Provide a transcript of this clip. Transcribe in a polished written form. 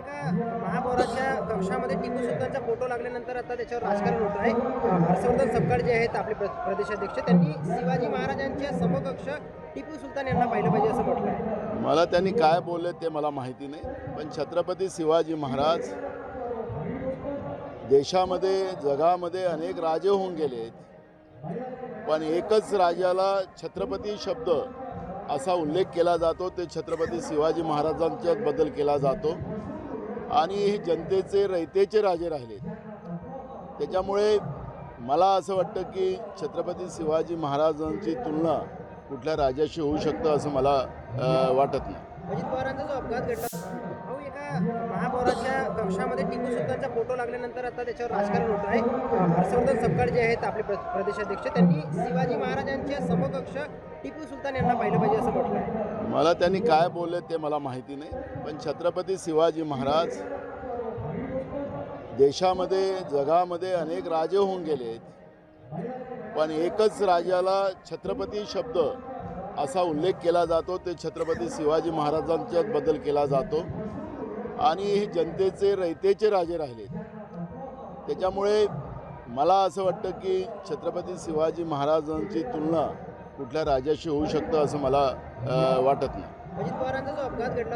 एका महापौराच्या कक्षामध्ये टिपू सुलतानचा फोटो लागल्यानंतर आता त्याच्यावर राजकारण होत आहे. हर्षवर्धन सपकाळ जे आहेत आपले प्रदेशाध्यक्ष, त्यांनी शिवाजी महाराजांच्या समकक्ष टिपू सुलतान यांना पाहिलं पाहिजे असं म्हटलं आहे. मला त्यांनी काय बोलले ते मला माहिती नाही, पण छत्रपती शिवाजी महाराज देशामध्ये जगामध्ये अनेक राजे होऊन गेलेत, पण एकच राजाला छत्रपती शब्द असा उल्लेख केला जातो, ते छत्रपती शिवाजी महाराजांच्या बद्दल केला जातो आणि हे जनतेचे रयतेचे राजे राहिलेत. त्याच्यामुळे मला असं वाटतं की छत्रपती शिवाजी महाराजांची तुलना कुठल्या राजाशी होऊ शकतं असं मला वाटत नाही. अजित पवारांचा जो अपघात घडला, अहो एका महापौराच्या कक्षामध्ये टिपू सुलतानचा फोटो लागल्यानंतर आता त्याच्यावर राजकारण होत आहे. हर्षवर्धन सपकाळ जे आहेत आपले प्रदेशाध्यक्ष, त्यांनी शिवाजी महाराजांच्या समकक्ष टिपू सुलतान यांना पाहिलं पाहिजे असं म्हटलं आहे. मला त्यांनी काय बोलले ते मला माहिती नाही, पण छत्रपती शिवाजी महाराज देशामध्ये जगामध्ये अनेक राजे होऊन गेलेत, पण एकच राजाला छत्रपती शब्द असा उल्लेख केला जातो, ते छत्रपती शिवाजी महाराजांच्या बद्दल केला जातो आणि हे जनतेचे रयतेचे राजे राहिलेत. त्याच्यामुळे मला असं वाटतं की छत्रपती शिवाजी महाराजांची तुलना कुठल्या राजाशी होऊ शकतं असं मला वाटत नाही. अजित पवारांचा जो अपघात घडला,